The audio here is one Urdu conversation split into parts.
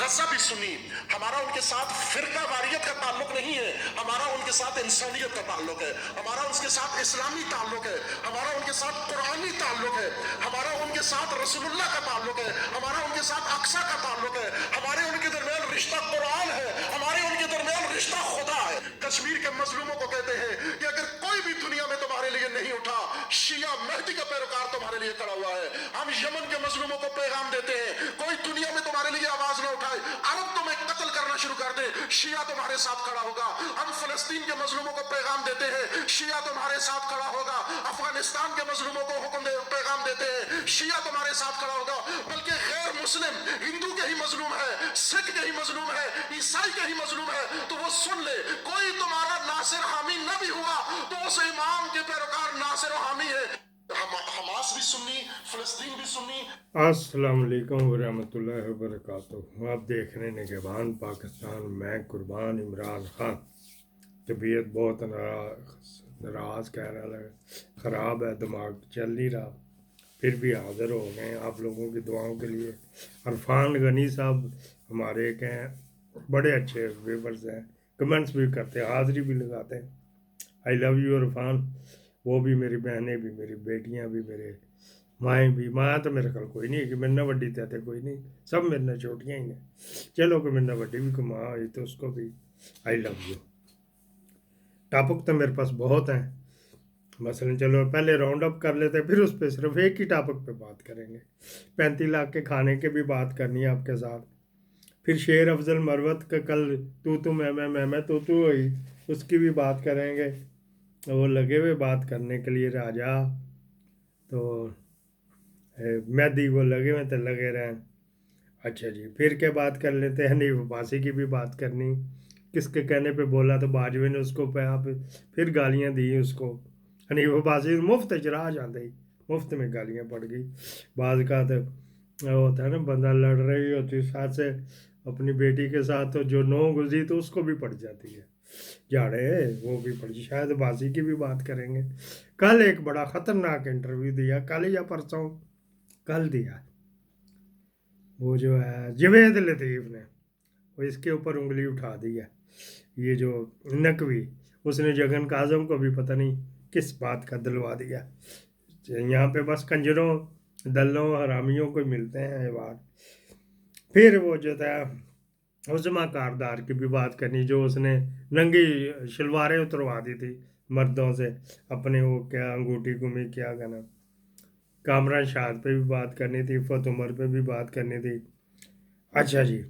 مذہبی سنی، ہمارا ان کے ساتھ فرقہ واریت کا تعلق نہیں ہے، ہمارا ان کے ساتھ انسانیت کا تعلق ہے، ہمارا ان کے ساتھ اسلامی تعلق ہے، ہمارا ان کے ساتھ قرآنی تعلق ہے، ہمارا ان کے ساتھ رسول اللہ کا تعلق ہے، ہمارا ان کے ساتھ اقصیٰ کا تعلق ہے، ہمارے ان کے درمیان رشتہ قرآن ہے، ہمارے ان کے درمیان رشتہ خدا ہے۔ کشمیر کے مظلوموں کو کہتے ہیں کہ اگر کوئی بھی دنیا میں تمہارے لیے نہیں اٹھا، شیعہ مہدی کا پیروکار تمہارے لیے کھڑا ہوا ہے۔ ہم یمن کے مظلوموں کو پیغام دیتے ہیں، کوئی دنیا میں تمہارے لیے آواز نہ اٹھائے، عرب تمہیں قتل کرنا شروع کر دے، شیعہ تمہارے ساتھ کھڑا ہوگا۔ ہم فلسطین کے مظلوموں کو پیغام دیتے ہیں، شیعہ تمہارے ساتھ کھڑا ہوگا۔ افغانستان کے مظلوموں کو پیغام دیتے ہیں، شیعہ تمہارے ساتھ کھڑا ہوگا۔ بلکہ غیر مسلم ہندو کے ہی مظلوم ہے، سکھ کے ہی مظلوم ہے، عیسائی کے ہی مظلوم ہے، تو وہ سن لے، کوئی تمہارا ناصر حامی نہ بھی ہوا تو اس امام کے پیروکار ناصر و حامی ہے۔ حماس بھی سنی، فلسطین بھی سنی۔ السلام علیکم ورحمۃ اللہ وبرکاتہ۔ آپ دیکھ رہے ہیں نگہبان پاکستان، میں قربان عمران خان۔ طبیعت بہت ناراض کہہ رہا ہے، خراب ہے، دماغ چل نہیں رہا، پھر بھی حاضر ہو گئے آپ لوگوں کی دعاؤں کے لیے۔ عرفان غنی صاحب ہمارے ایک ہیں، بڑے اچھے ویورز ہیں، کمنٹس بھی کرتے ہیں، حاضری بھی لگاتے ہیں۔ آئی لو یو عرفان۔ وہ بھی میری بہنیں بھی، میری بیٹیاں بھی، میرے مائیں بھی۔ ماں تو میرے کل کوئی نہیں ہے کہ میرے نہ وڈی تے کوئی نہیں، سب میرے نہ چھوٹیاں ہی ہیں۔ چلو کہ میرے نہ وڈی بھی کوئی ماں ہوئی تو اس کو بھی آئی لو یو۔ ٹاپک تو میرے پاس بہت ہیں، مثلا چلو پہلے راؤنڈ اپ کر لیتے، پھر اس پہ صرف ایک ہی ٹاپک پہ بات کریں گے۔ 35 لاکھ کے کھانے کے بھی بات کرنی ہے آپ کے ساتھ۔ پھر شیر افضل مروت کا کل تو میں تو ہوئی، اس کی بھی بات کریں گے۔ وہ لگے ہوئے بات کرنے کے لیے راجا، تو مہدی وہ لگے ہوئے تھے، لگے رہیں۔ اچھا جی، پھر کیا بات کر لیتے ہیں؟ حنیف عباسی کی بھی بات کرنی، کس کے کہنے پہ بولا تو باجوے نے اس کو پھر گالیاں دی اس کو۔ حنیف عباسی مفت اجراج آتے ہی مفت میں گالیاں پڑ گئی۔ بعض کا تو ہوتا ہے نا، بندہ لڑ رہی ہوتی ساتھ سے اپنی بیٹی کے ساتھ، تو جو نو گزری تو اس کو بھی پڑ جاتی ہے جاڑے، وہ بھی پڑی۔ شاید عباسی کی بھی بات کریں گے۔ کل ایک بڑا خطرناک انٹرویو دیا، کل یا پرسوں، کل دیا، وہ جو ہے جوید لطیف نے، وہ اس کے اوپر انگلی اٹھا دی ہے، یہ جو نقوی، اس نے جگن کاظم کو بھی پتہ نہیں کس بات کا دلوا دیا۔ یہاں پہ بس کنجروں، دلوں، حرامیوں کو ملتے ہیں ایوارڈ۔ پھر وہ جو تھا عظما کاردار کی بھی بات کرنی، جو اس نے ننگی شلواریں اتروا دی تھی مردوں سے، اپنے وہ کیا انگوٹھی گمی کیا کہنا۔ کامران شاد پہ بھی بات کرنی تھی، فتح عمر پہ بھی بات کرنی تھی۔ اچھا جی،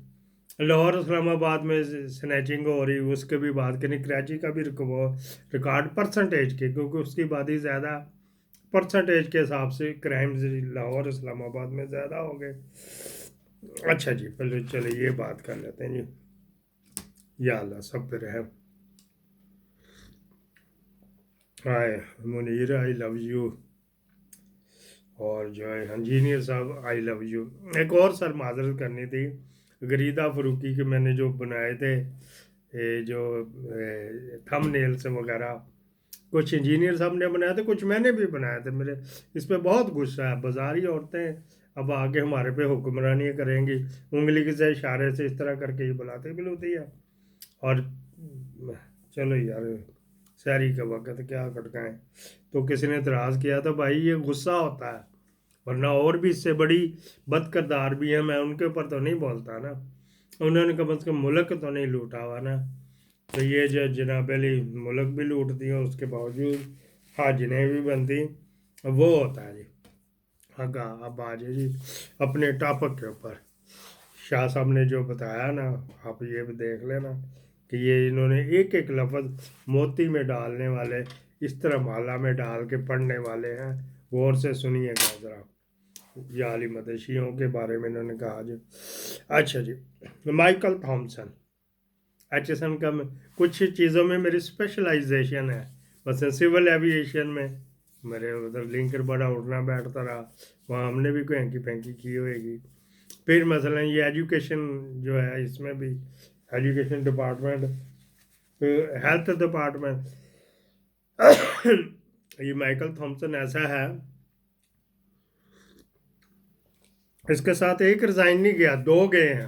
لاہور اسلام آباد میں سنیچنگ ہو رہی، اس کے بھی بات کرنی۔ کراچی کا بھی ریکارڈ پرسنٹیج کے، کیونکہ اس کی آبادی زیادہ، پرسنٹیج کے حساب سے کرائمز لاہور اسلام آباد میں زیادہ ہو گئے۔ اچھا جی، پہلے چلے یہ بات کر لیتے ہیں جی۔ یا اللہ سب پہ رحم۔ ہائے منیر، آئی لو یو۔ اور جو ہے انجینئر صاحب، آئی لو یو۔ ایک اور سر معذرت کرنی تھی، غریدہ فروقی کے میں نے جو بنائے تھے جو تھم نیلز وغیرہ، کچھ انجینئر صاحب نے بنائے تھے، کچھ میں نے بھی بنائے تھے۔ میرے اس پہ بہت غصہ ہے، بازاری عورتیں اب آگے ہمارے پہ حکمرانی کریں گی، انگلی کے سے اشارے سے اس طرح کر کے یہ بلاتے بلوتی ہے۔ اور چلو یار، سحری کا وقت کیا کٹکائیں، تو کسی نے اعتراض کیا تھا، بھائی یہ غصہ ہوتا ہے، ورنہ اور بھی اس سے بڑی بد کردار بھی ہیں، میں ان کے اوپر تو نہیں بولتا نا، انہوں نے کم از کم ملک تو نہیں لوٹا ہوا نا۔ تو یہ جو جناب علی ملک بھی لوٹتی ہیں، اس کے باوجود حاجنیں بھی بنتی، وہ ہوتا ہے جی۔ اب آ جائے جی اپنے ٹاپک کے اوپر۔ شاہ صاحب نے جو بتایا نا، آپ یہ بھی دیکھ لینا کہ یہ انہوں نے ایک ایک لفظ موتی میں ڈالنے والے، اس طرح مالا میں ڈال کے پڑھنے والے ہیں، غور سے سنیے گا ذرا۔ یا علی مدشیوں کے بارے میں انہوں نے کہا جی۔ اچھا جی، Michael Thomson, H S N کا کچھ چیزوں میں میری اسپیشلائزیشن ہے، مثلا سول ایوییشن میں میرے ادھر لنکر بڑا اٹھنا بیٹھتا رہا، وہاں ہم نے بھی کوئی ہینکی پینکی کی ہوئے گی۔ پھر مثلا یہ ایجوکیشن جو ہے، اس میں بھی ایجوکیشن ڈپارٹمنٹ، ہیلتھ ڈپارٹمنٹ، یہ مائیکل تھامسن ایسا ہے، اس کے ساتھ ایک ریزائن نہیں گیا، 2 گئے ہیں۔